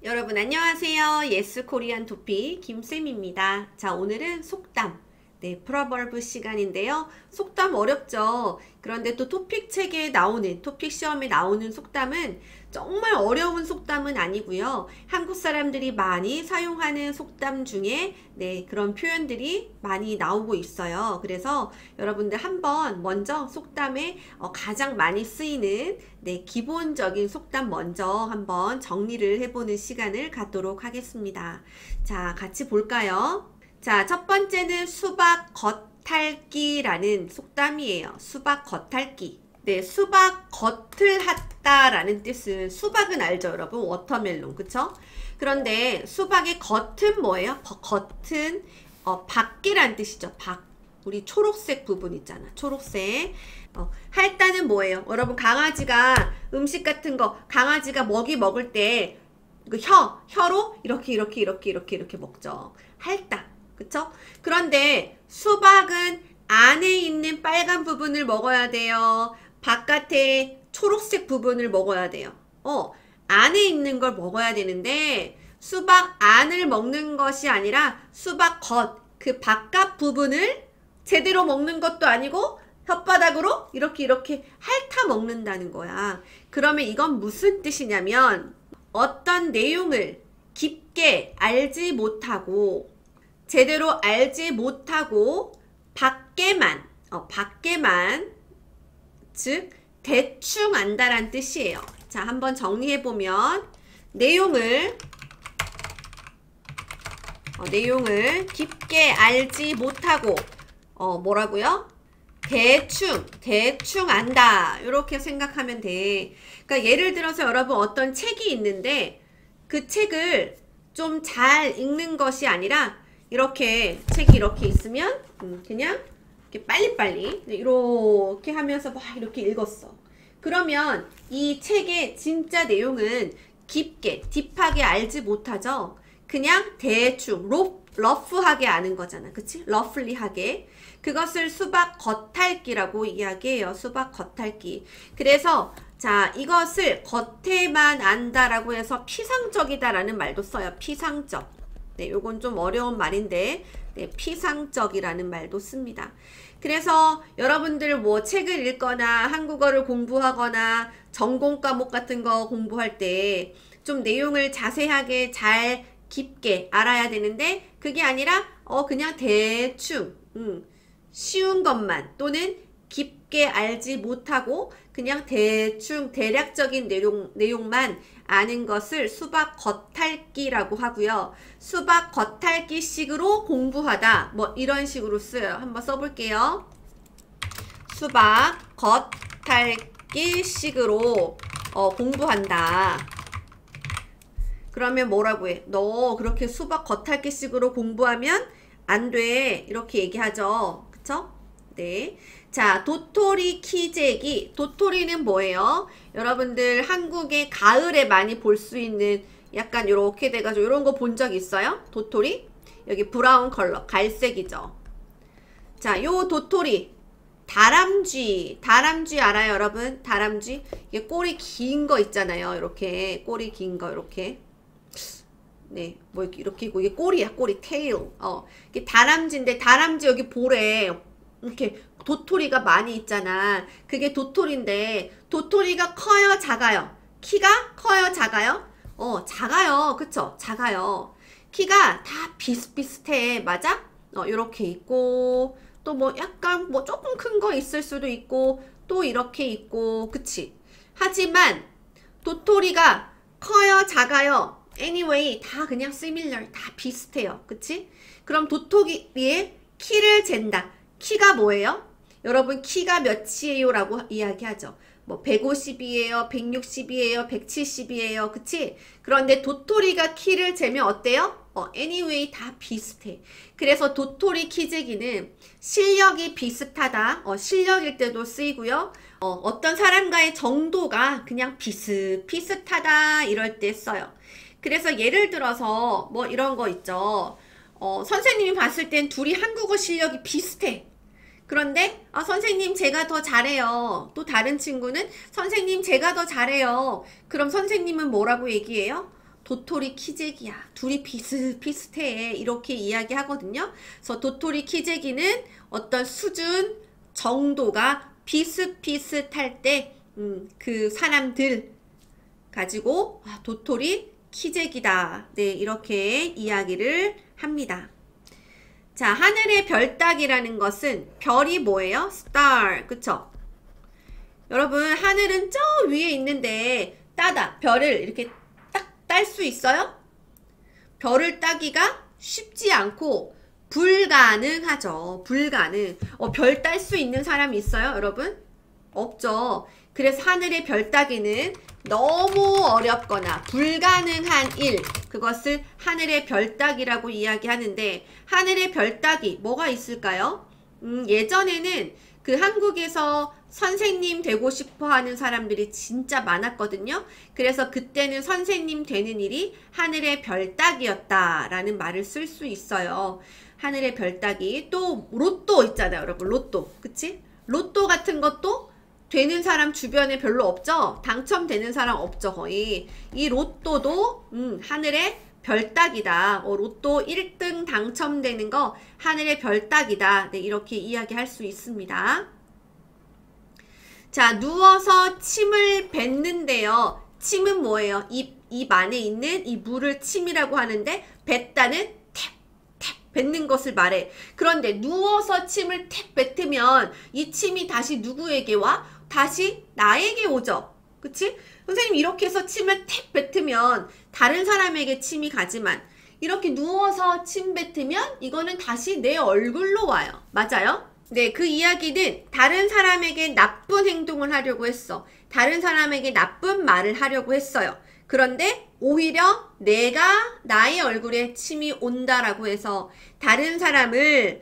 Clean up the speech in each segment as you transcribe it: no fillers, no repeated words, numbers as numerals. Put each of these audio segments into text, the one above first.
여러분 안녕하세요. 예스 코리안 토픽 김쌤입니다. 자, 오늘은 속담, 프로버브 시간인데요. 속담 어렵죠? 그런데 또 토픽 책에 나오는, 토픽 시험에 나오는 속담은 정말 어려운 속담은 아니고요. 한국 사람들이 많이 사용하는 속담 중에 그런 표현들이 많이 나오고 있어요. 그래서 여러분들 한번 먼저 속담에 가장 많이 쓰이는 기본적인 속담 먼저 한번 정리를 해보는 시간을 갖도록 하겠습니다. 자, 같이 볼까요? 자, 첫 번째는 수박 겉핥기라는 속담이에요. 수박 겉핥기. 수박 겉을 핥다라는 뜻은, 수박은 알죠, 여러분? 워터멜론, 그쵸? 그런데 수박의 겉은 뭐예요? 겉은 밖이란 뜻이죠. 밖. 우리 초록색 부분 있잖아. 초록색. 핥다는 뭐예요? 여러분, 강아지가 음식 같은 거, 강아지가 먹이 먹을 때 그 혀로 이렇게 먹죠. 핥다. 그쵸? 그런데 수박은 안에 있는 빨간 부분을 먹어야 돼요. 바깥에 초록색 부분을 먹어야 돼요. 안에 있는 걸 먹어야 되는데 수박 안을 먹는 것이 아니라 수박 겉, 그 바깥 부분을 제대로 먹는 것도 아니고 혓바닥으로 이렇게 핥아 먹는다는 거야. 그러면 이건 무슨 뜻이냐면, 어떤 내용을 깊게 알지 못하고, 제대로 알지 못하고 밖에만, 즉 대충 안다란 뜻이에요. 자, 한번 정리해보면 내용을 깊게 알지 못하고 뭐라고요? 대충 안다. 이렇게 생각하면 돼. 그러니까 예를 들어서 여러분, 어떤 책이 있는데 그 책을 좀 잘 읽는 것이 아니라 이렇게 책이 이렇게 있으면 그냥 이렇게 빨리빨리 이렇게 하면서 막 이렇게 읽었어. 그러면 이 책의 진짜 내용은 깊게 딥하게 알지 못하죠. 그냥 대충 러프하게 아는 거잖아. 그치? 러플리하게. 그것을 수박 겉핥기라고 이야기해요. 수박 겉핥기. 그래서 자, 이것을 겉에만 안다라고 해서 피상적이다라는 말도 써요. 피상적. 요건 좀 어려운 말인데 피상적이라는 말도 씁니다. 그래서 여러분들 뭐 책을 읽거나 한국어를 공부하거나 전공 과목 같은 거 공부할 때 좀 내용을 자세하게 잘 깊게 알아야 되는데, 그게 아니라 그냥 대충 쉬운 것만, 또는 깊게 알지 못하고 그냥 대충 대략적인 내용만 아는 것을 수박 겉핥기라고 하고요. 수박 겉핥기 식으로 공부하다, 뭐 이런 식으로 써요. 한번 써볼게요. 수박 겉핥기 식으로 공부한다. 그러면 뭐라고 해? 너 그렇게 수박 겉핥기 식으로 공부하면 안 돼. 이렇게 얘기하죠. 그쵸? 네. 자, 도토리 키재기. 도토리는 뭐예요? 여러분들 한국의 가을에 많이 볼 수 있는 약간 요렇게 돼가지고 요런 거 본 적 있어요? 도토리? 여기 브라운 컬러, 갈색이죠. 자, 요 도토리. 다람쥐 알아요, 여러분? 다람쥐? 이게 꼬리 긴 거 있잖아요. 이렇게 꼬리 긴 거 이렇게. 뭐 이렇게 있고, 이게 꼬리야, 꼬리, 테일. 이게 다람쥐인데, 다람쥐 여기 볼에 이렇게 도토리가 많이 있잖아. 그게 도토리인데, 도토리가 커요, 작아요? 키가 커요, 작아요? 작아요. 그쵸? 작아요. 키가 다 비슷비슷해. 맞아? 요렇게 있고, 또 뭐 약간 뭐 조금 큰 거 있을 수도 있고, 또 이렇게 있고, 그치? 하지만 도토리가 커요, 작아요? anyway 다 그냥 similar, 다 비슷해요. 그치? 그럼 도토리의 키를 잰다. 키가 뭐예요? 여러분, 키가 몇이에요? 라고 이야기하죠. 뭐 150이에요, 160이에요, 170이에요. 그치? 그런데 도토리가 키를 재면 어때요? anyway 다 비슷해. 그래서 도토리 키재기는 실력이 비슷하다, 실력일 때도 쓰이고요. 어떤 사람과의 정도가 그냥 비슷하다 이럴 때 써요. 그래서 예를 들어서 뭐 이런 거 있죠. 선생님이 봤을 땐 둘이 한국어 실력이 비슷해. 그런데 선생님 제가 더 잘해요. 또 다른 친구는 선생님 제가 더 잘해요. 그럼 선생님은 뭐라고 얘기해요? 도토리 키재기야. 둘이 비슷비슷해. 이렇게 이야기하거든요. 그래서 도토리 키재기는 어떤 수준, 정도가 비슷비슷할 때 그 사람들 가지고 도토리 키재기다. 네, 이렇게 이야기를 합니다. 자, 하늘의 별 따기라는 것은 별이 뭐예요? star. 그쵸? 여러분, 하늘은 저 위에 있는데 따다. 별을 이렇게 딱 딸 수 있어요? 별을 따기가 쉽지 않고 불가능하죠. 불가능. 별 딸 수 있는 사람 있어요, 여러분? 없죠. 그래서 하늘의 별 따기는 너무 어렵거나 불가능한 일, 그것을 하늘의 별 따기라고 이야기하는데, 하늘의 별 따기 뭐가 있을까요? 예전에는 그 한국에서 선생님 되고 싶어 하는 사람들이 진짜 많았거든요. 그래서 그때는 선생님 되는 일이 하늘의 별 따기였다 라는 말을 쓸 수 있어요. 하늘의 별 따기. 또 로또 있잖아요, 여러분. 로또. 그치? 로또 같은 것도 되는 사람 주변에 별로 없죠? 당첨되는 사람 없죠, 거의. 이 로또도 하늘의 별 따기다. 로또 1등 당첨되는 거 하늘의 별 따기다. 네, 이렇게 이야기할 수 있습니다. 자, 누워서 침을 뱉는데요. 침은 뭐예요? 입 안에 있는 이 물을 침이라고 하는데, 뱉다는 뱉는 것을 말해. 그런데 누워서 침을 택 뱉으면 이 침이 다시 누구에게 와? 다시 나에게 오죠. 그치? 선생님 이렇게 해서 침을 택 뱉으면 다른 사람에게 침이 가지만, 이렇게 누워서 침 뱉으면 이거는 다시 내 얼굴로 와요. 맞아요? 네, 그 이야기는 다른 사람에게 나쁜 행동을 하려고 했어. 다른 사람에게 나쁜 말을 하려고 했어요. 그런데 오히려 내가 나의 얼굴에 침이 온다라고 해서 다른 사람을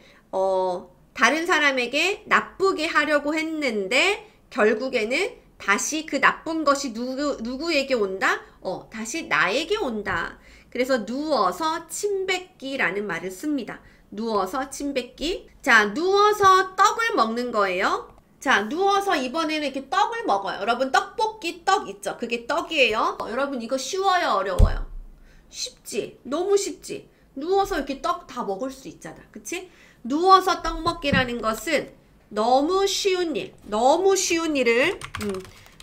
다른 사람에게 나쁘게 하려고 했는데, 결국에는 다시 그 나쁜 것이 누구에게 온다? 다시 나에게 온다. 그래서 누워서 침 뱉기라는 말을 씁니다. 누워서 침 뱉기. 자, 누워서 떡을 먹는 거예요. 자, 누워서 이번에는 이렇게 떡을 먹어요. 여러분, 떡볶이 떡 있죠? 그게 떡이에요. 여러분, 이거 쉬워요, 어려워요? 쉽지? 너무 쉽지? 누워서 이렇게 떡 다 먹을 수 있잖아. 그치? 누워서 떡 먹기라는 것은 너무 쉬운 일, 너무 쉬운 일을,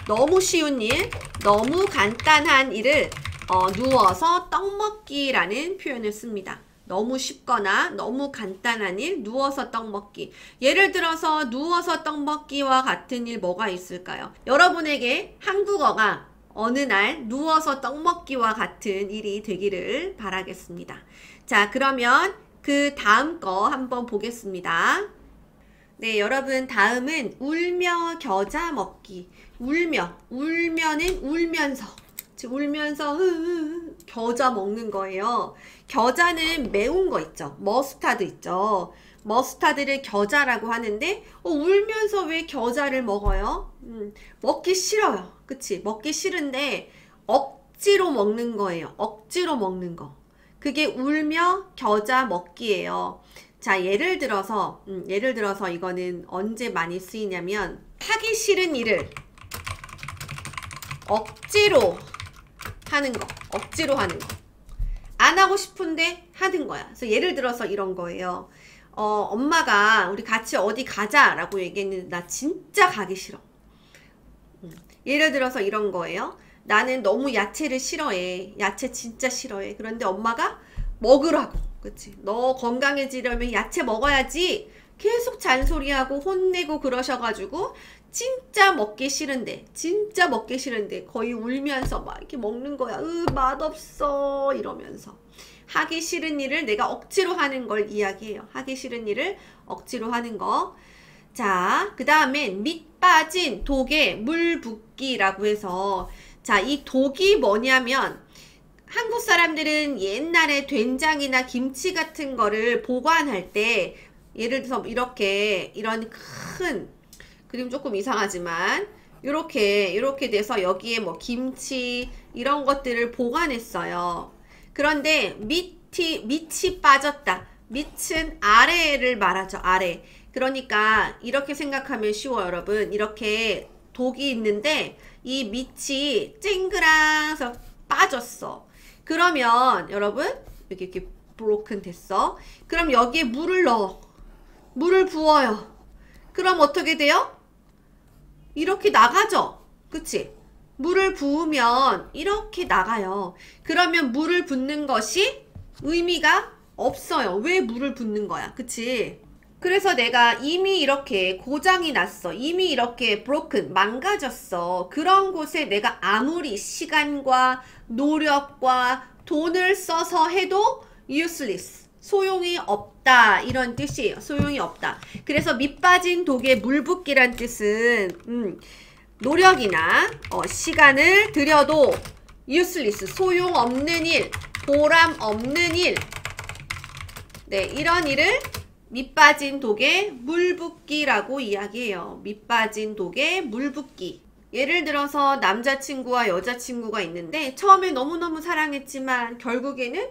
너무 쉬운 일, 너무 간단한 일을 누워서 떡 먹기라는 표현을 씁니다. 너무 쉽거나 너무 간단한 일, 누워서 떡 먹기. 예를 들어서 누워서 떡 먹기와 같은 일 뭐가 있을까요? 여러분에게 한국어가 어느 날 누워서 떡 먹기와 같은 일이 되기를 바라겠습니다. 자, 그러면 그 다음 거 한번 보겠습니다. 네, 여러분, 다음은 울며 겨자 먹기. 울면은 울면서 겨자 먹는 거예요. 겨자는 매운 거 있죠. 머스타드 있죠. 머스타드를 겨자라고 하는데, 울면서 왜 겨자를 먹어요? 먹기 싫어요. 그치? 먹기 싫은데 억지로 먹는 거예요. 억지로 먹는 거. 그게 울며 겨자 먹기예요. 자, 예를 들어서 이거는 언제 많이 쓰이냐면, 하기 싫은 일을 억지로 하는 거. 억지로 하는 거. 안 하고 싶은데 하는 거야. 그래서 예를 들어서 이런 거예요. 엄마가 우리 같이 어디 가자라고 얘기했는데 나 진짜 가기 싫어. 예를 들어서 이런 거예요. 나는 너무 야채를 싫어해. 야채 진짜 싫어해. 그런데 엄마가 먹으라고. 그치? 너 건강해지려면 야채 먹어야지. 계속 잔소리하고 혼내고 그러셔가지고 진짜 먹기 싫은데 거의 울면서 막 이렇게 먹는 거야. 맛없어 이러면서. 하기 싫은 일을 내가 억지로 하는 걸 이야기해요. 하기 싫은 일을 억지로 하는 거. 자, 그 다음엔 밑 빠진 독에 물 붓기라고 해서, 자, 이 독이 뭐냐면, 한국 사람들은 옛날에 된장이나 김치 같은 거를 보관할 때, 예를 들어서 이렇게 이런 큰 그림, 조금 이상하지만 이렇게 돼서 여기에 뭐 김치 이런 것들을 보관했어요. 그런데 밑이 빠졌다. 밑은 아래를 말하죠. 아래. 그러니까 이렇게 생각하면 쉬워요, 여러분. 이렇게 독이 있는데 이 밑이 쨍그랑서 빠졌어. 그러면 여러분 여기 이렇게 브로큰 됐어. 그럼 여기에 물을 넣어. 물을 부어요. 그럼 어떻게 돼요? 이렇게 나가죠? 그치? 물을 부으면 이렇게 나가요. 그러면 물을 붓는 것이 의미가 없어요. 왜 물을 붓는 거야? 그치? 그래서 내가 이미 이렇게 고장이 났어. 이미 이렇게 broken, 망가졌어. 그런 곳에 내가 아무리 시간과 노력과 돈을 써서 해도 useless, 소용이 없다. 이런 뜻이에요. 소용이 없다. 그래서 밑 빠진 독에 물 붓기란 뜻은 노력이나 시간을 들여도 useless, 소용없는 일, 보람 없는 일, 네, 이런 일을 밑 빠진 독에 물 붓기라고 이야기해요. 밑 빠진 독에 물 붓기. 예를 들어서 남자친구와 여자친구가 있는데 처음에 너무너무 사랑했지만 결국에는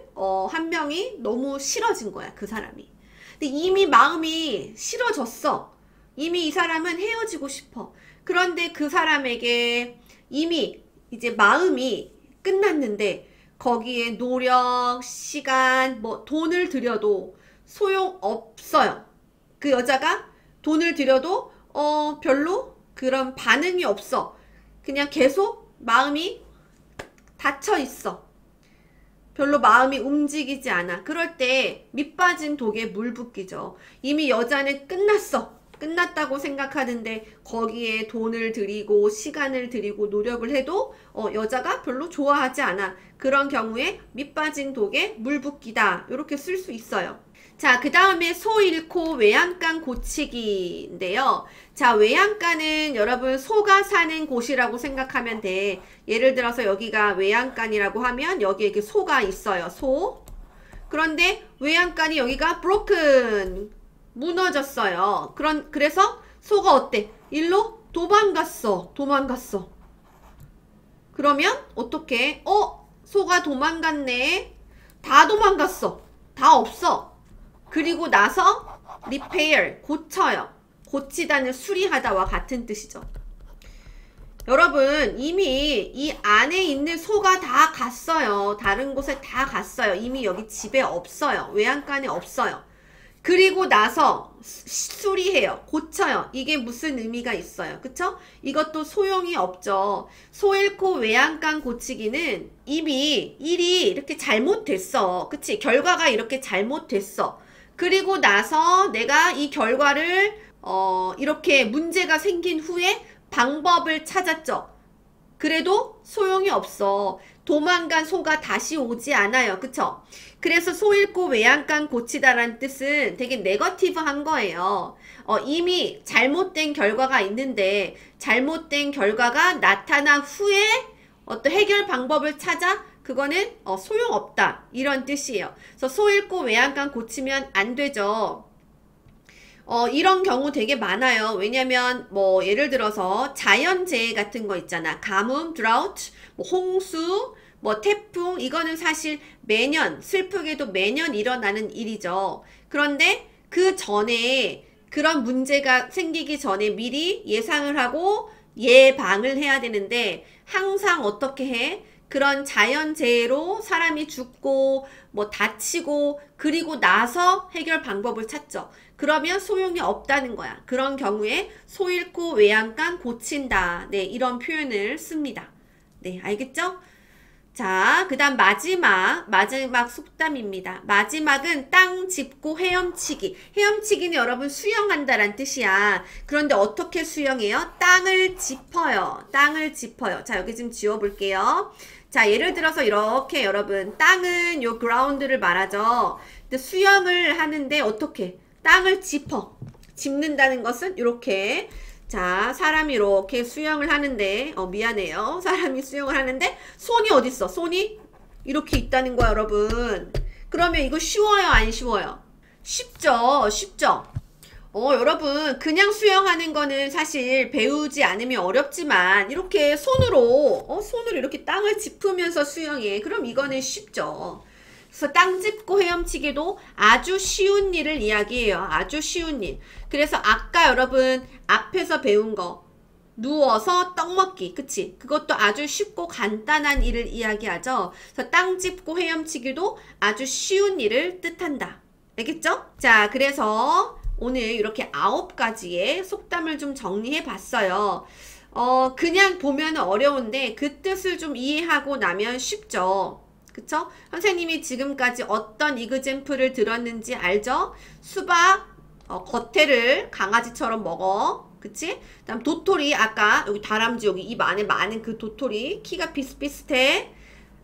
한 명이 너무 싫어진 거야, 그 사람이. 근데 이미 마음이 싫어졌어. 이미 이 사람은 헤어지고 싶어. 그런데 그 사람에게 이미 이제 마음이 끝났는데 거기에 노력, 시간, 뭐 돈을 들여도 소용없어요. 그 여자가 돈을 들여도 별로 그런 반응이 없어. 그냥 계속 마음이 닫혀 있어. 별로 마음이 움직이지 않아. 그럴 때 밑 빠진 독에 물 붓기죠. 이미 여자는 끝났어. 끝났다고 생각하는데 거기에 돈을 들이고 시간을 들이고 노력을 해도 여자가 별로 좋아하지 않아. 그런 경우에 밑 빠진 독에 물 붓기다. 이렇게 쓸 수 있어요. 자, 그 다음에 소 잃고 외양간 고치기인데요. 자, 외양간은 여러분 소가 사는 곳이라고 생각하면 돼. 예를 들어서 여기가 외양간이라고 하면 여기에 이렇게 소가 있어요. 소. 그런데 외양간이 여기가 broken, 무너졌어요. 그래서 소가 어때? 일로 도망갔어. 도망갔어. 그러면 어떻게? 소가 도망갔네. 다 도망갔어. 다 없어. 그리고 나서 repair, 고쳐요. 고치다는 수리하다와 같은 뜻이죠. 여러분 이미 이 안에 있는 소가 다 갔어요. 다른 곳에 다 갔어요. 이미 여기 집에 없어요. 외양간에 없어요. 그리고 나서 수리해요. 고쳐요. 이게 무슨 의미가 있어요. 그쵸? 이것도 소용이 없죠. 소 잃고 외양간 고치기는 이미 일이 이렇게 잘못됐어. 그치? 결과가 이렇게 잘못됐어. 그리고 나서 내가 이 결과를 이렇게 문제가 생긴 후에 방법을 찾았죠. 그래도 소용이 없어. 도망간 소가 다시 오지 않아요. 그쵸? 그래서 소 잃고 외양간 고치다라는 뜻은 되게 네거티브한 거예요. 이미 잘못된 결과가 있는데 잘못된 결과가 나타난 후에 어떤 해결 방법을 찾아 그거는 소용없다. 이런 뜻이에요. 그래서 소 잃고 외양간 고치면 안 되죠. 이런 경우 되게 많아요. 왜냐면 뭐 예를 들어서 자연재해 같은 거 있잖아. 가뭄, drought, 뭐 홍수, 뭐 태풍, 이거는 사실 매년, 슬프게도 매년 일어나는 일이죠. 그런데 그 전에 그런 문제가 생기기 전에 미리 예상을 하고 예방을 해야 되는데 항상 어떻게 해? 그런 자연재해로 사람이 죽고 뭐 다치고 그리고 나서 해결 방법을 찾죠. 그러면 소용이 없다는 거야. 그런 경우에 소 잃고 외양간 고친다. 네, 이런 표현을 씁니다. 네, 알겠죠? 자, 그 다음 마지막 속담입니다. 마지막은 땅 짚고 헤엄치기. 헤엄치기는 여러분 수영한다란 뜻이야. 그런데 어떻게 수영해요? 땅을 짚어요. 땅을 짚어요. 자, 여기 좀 지워볼게요. 자, 예를 들어서 이렇게 여러분 땅은 요 그라운드를 말하죠. 근데 수영을 하는데 어떻게? 땅을 짚어. 짚는다는 것은 이렇게 자, 사람이 이렇게 수영을 하는데 미안해요. 사람이 수영을 하는데 손이 어딨어? 손이 이렇게 있다는 거야, 여러분. 그러면 이거 쉬워요, 안 쉬워요? 쉽죠, 쉽죠. 여러분 그냥 수영하는 거는 사실 배우지 않으면 어렵지만 이렇게 손으로 이렇게 땅을 짚으면서 수영해. 그럼 이거는 쉽죠. 그래서 땅 짚고 헤엄치기도 아주 쉬운 일을 이야기해요. 아주 쉬운 일. 그래서 아까 여러분 앞에서 배운 거 누워서 떡 먹기, 그치? 그것도 아주 쉽고 간단한 일을 이야기하죠. 그래서 땅 짚고 헤엄치기도 아주 쉬운 일을 뜻한다. 알겠죠? 자, 그래서 오늘 이렇게 9가지의 속담을 좀 정리해 봤어요. 그냥 보면 어려운데 그 뜻을 좀 이해하고 나면 쉽죠. 그쵸? 선생님이 지금까지 어떤 이그잼플을 들었는지 알죠? 수박, 겉에를 강아지처럼 먹어. 그치? 다음 도토리, 아까 여기 다람쥐 여기 입 안에 많은 그 도토리 키가 비슷비슷해.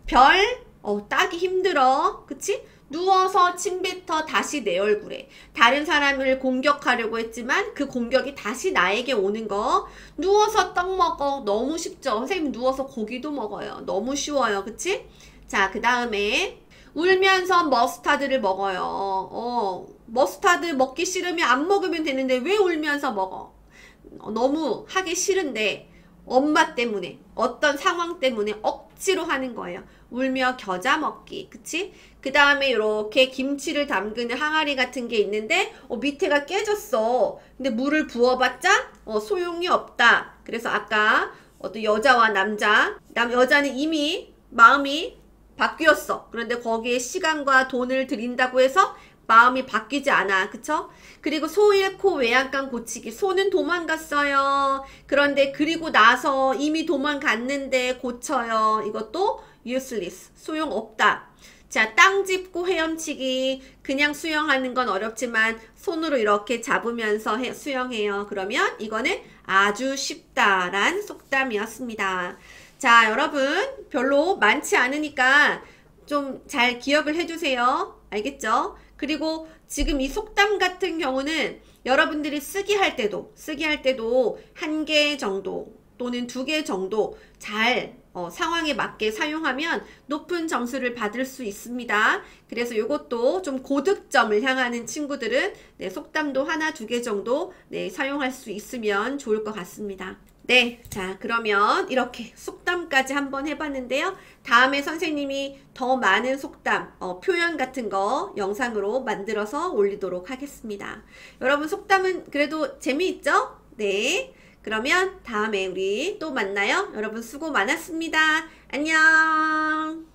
별, 따기 힘들어. 그치? 누워서 침 뱉어 다시 내 얼굴에. 다른 사람을 공격하려고 했지만 그 공격이 다시 나에게 오는 거. 누워서 떡 먹어. 너무 쉽죠? 선생님 누워서 고기도 먹어요. 너무 쉬워요. 그치? 자, 그 다음에 울면서 머스타드를 먹어요. 머스타드 먹기 싫으면 안 먹으면 되는데 왜 울면서 먹어? 너무 하기 싫은데 엄마 때문에 어떤 상황 때문에 억지로 하는 거예요. 울며 겨자 먹기. 그치? 그 다음에 이렇게 김치를 담그는 항아리 같은 게 있는데 밑에가 깨졌어. 근데 물을 부어봤자 소용이 없다. 그래서 아까 어떤 여자와 남자, 여자는 이미 마음이 바뀌었어. 그런데 거기에 시간과 돈을 들인다고 해서 마음이 바뀌지 않아. 그쵸? 그리고 소 잃고 외양간 고치기. 소는 도망갔어요. 그런데 그리고 나서 이미 도망갔는데 고쳐요. 이것도 useless. 소용없다. 자, 땅 짚고 헤엄치기. 그냥 수영하는 건 어렵지만 손으로 이렇게 잡으면서 수영해요. 그러면 이거는 아주 쉽다란 속담이었습니다. 자, 여러분 별로 많지 않으니까 좀 잘 기억을 해주세요. 알겠죠? 그리고 지금 이 속담 같은 경우는 여러분들이 쓰기 할 때도 1개 정도 또는 2개 정도 잘 상황에 맞게 사용하면 높은 점수를 받을 수 있습니다. 그래서 이것도 좀 고득점을 향하는 친구들은 속담도 1, 2개 정도 사용할 수 있으면 좋을 것 같습니다. 네, 자 그러면 이렇게 속담까지 한번 해봤는데요. 다음에 선생님이 더 많은 속담, 표현 같은 거 영상으로 만들어서 올리도록 하겠습니다. 여러분 속담은 그래도 재미있죠? 네, 그러면 다음에 우리 또 만나요. 여러분 수고 많았습니다. 안녕.